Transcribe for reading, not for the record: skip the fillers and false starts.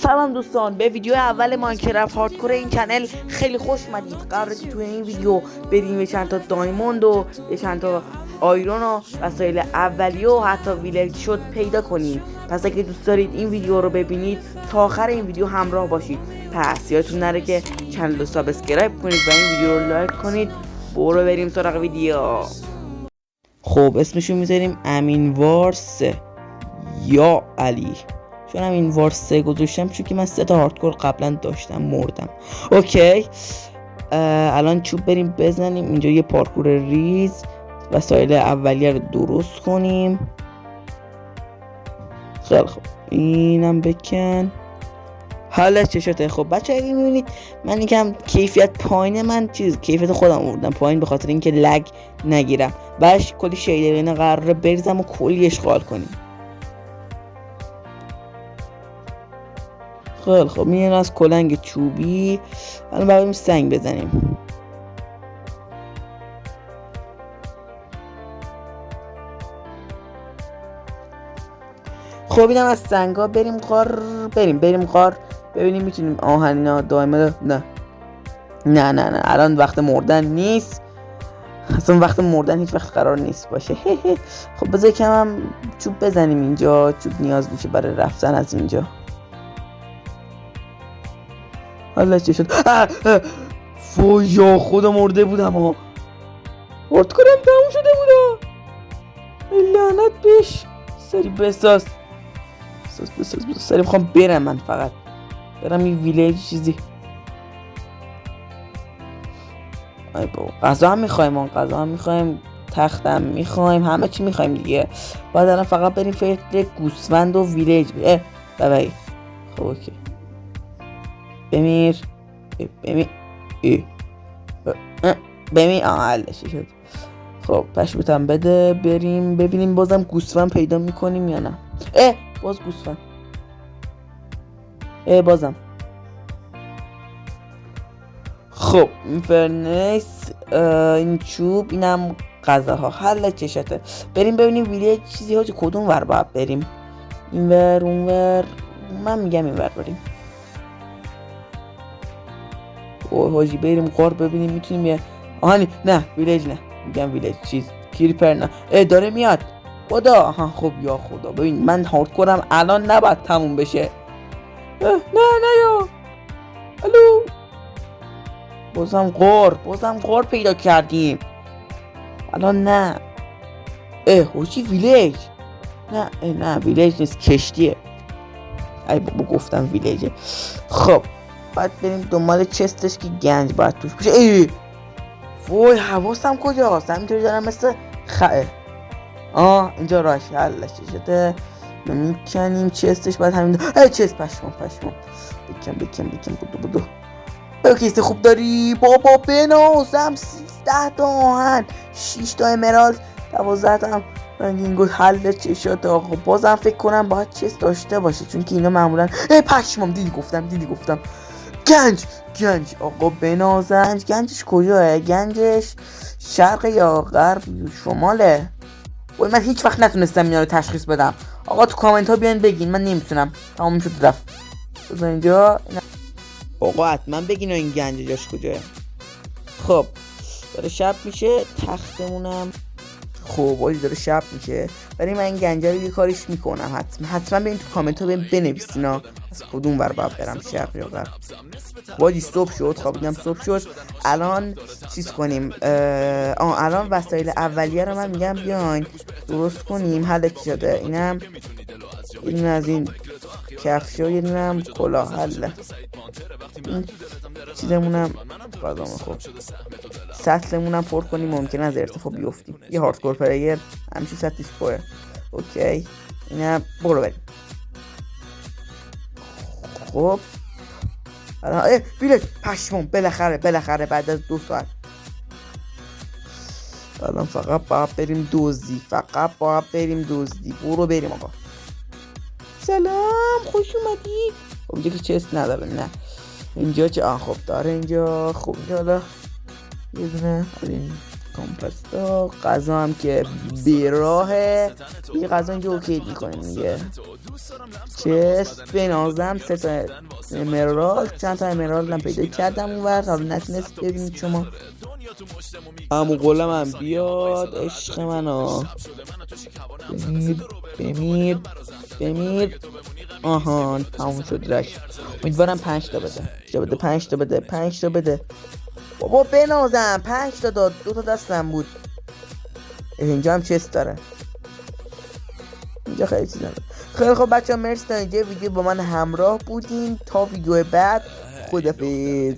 سلام دوستان، به ویدیو اول ماینکرافت هاردکور این چنل خیلی خوش اومدید. قراره که توی این ویدیو بریم به چند تا دایموند و به چند تا آیرون و وسایل اولیه و حتی ویلج شد پیدا کنیم. پس اگه دوست دارید این ویدیو رو ببینید تا آخر این ویدیو همراه باشید. پس یادتون نره که چنل رو سابسکرایب کنید و این ویدیو رو لایک کنید. برو بریم سراغ ویدیو. خب اسمشو میذاریم امین وارس یا علی، چون این وار 3 گذاشتم چون که من 3 تا هاردکور قبلا داشتم مردم. اوکی الان چوب بریم بزنیم اینجا، یه پارکور ریز وسایل اولیه رو درست کنیم. خیلی خوب اینم بکن. حالا چشاته. خب بچه اگه میبینید من یکم کیفیت پایینه، من کیفیت خودم آوردم پایین به خاطر اینکه لگ نگیرم. بعدش کلی شیدر اینا قراره بریزم و کلی اشغال کنیم. خیلی خب میریم از کلنگ چوبی الان بریم سنگ بزنیم. خب اینم از سنگا بریم غار، بریم غار ببینیم میتونیم آهن دایمه. نه الان وقت مردن نیست، اصلا وقت مردن هیچ وقت قرار نیست باشه. خب بذار کم هم چوب بزنیم اینجا، چوب نیاز میشه برای رفتن از اینجا. حالا چه شد؟ یا خدا مرده بودم ها، هاردکورم تموم شده بودا. لعنت بهش. سری بساز سری میخوام برم، من فقط برم این ویلیج چیزی. ای بابا غذا هم میخوایم، غذا هم میخوایم، تختم میخوایم، همه چی میخوایم دیگه. باید الان فقط بریم فکر گوسفند و ویلیج. بابایی خب اوکی بمیر حلش شد. خب پشمتم بده بریم ببینیم بازم گوسفند پیدا میکنیم یا نه. باز گوسفند. بازم. خب این فرنس، این چوب، اینم غذاها. حل چشته. بریم ببینیم ویلیج چیزی ها کدوم ور باید بریم، این ور اون ور. من میگم این ور بریم. حاجی بریم غار ببینیم میتونیم یه آهنی. نه ویلیج نه، میگم ویلیج چیز کریپر نه. داره میاد خدا. خب یا خدا ببین من هاردکورم الان نباید تموم بشه. نه یا الو بازم غار پیدا کردیم الان. نه حاجی ویلیج نه ویلیج نیست، کشتیه. ای بابا گفتم ویلیجه. خب باید بریم دنبال چستش که گنج باید توش باشه. وای حواسم کجاست؟ همینطوری دارم مثل اینجا راش حلش شده. میکنیم چستش باید همین چست. پشمام بکن بودو. کیسه خوب داری بابا بنازم. 13 تا آهن، 6 تا امرالد، 12 تا رنگینگو. حل چشات آقا. بازم فکر کنم باید چست داشته باشه چون که اینا معمولا پشمام. دیدی گفتم گنج آقا بنازنج. گنجش کجاه؟ گنجش شرق یا غرب شماله؟ وای من هیچ وقت نتونستم اینا رو تشخیص بدم. آقا تو کامنت ها بیان بگین، من نمیتونم. تمام شد رفت. بذار اینجا آقا حتما بگین این گنج جاش کجاه. خب داره شب میشه، تختمونم خب داره شب میشه، ولی من این گنجه رو یه کاریش میکنم. حتما برین تو کامنت ها بنویسین از کدوم ور باید برم، شب یا غرب. باجی صبح شد. خوابیدم صبح شد. الان چیز کنیم. الان وسایل اولیه رو من میگم بیاین درست کنیم. حل شده. اینم این از این کفشا، یه دونم کلاه. حل این چیزمونم قدامه. خب سطلمونم پر کنیم، ممکنه از ارتفاع بیفتیم. یه هاردکور پلیر همیشه سطلش پره. اوکی اینم برو بریم. خب ویلیج پشمون. بالاخره بعد از 2 ساعت الان فقط باید بریم دزدی. برو بریم آقا. سلام خوش اومدی. خب اینجا که چست نداره. نه اینجا چه؟ خب داره اینجا. خب اینجا حالا یه دونه کامپستا غذا هم که بیراهه این غذا اینجا اوکی میکنیم دیگه. چست بنازم 3 تا امرالد، چند تا امرالد هم پیدا کردم اونور، حالا نتونست ببینید شما. همون قولم هم بیاد عشق منو. بمیر آهان تموم شد رش. امیدوارم 5 تا بده 5 تا بده بابا بنازم. 5 تا داد، 2 تا دستم بود. اینجا هم چست داره، اینجا خیلی چیز نداره. خیلی خب بچه ها مرسی تا اینجا ویدیو با من همراه بودین. تا ویدیو بعد خدافظ.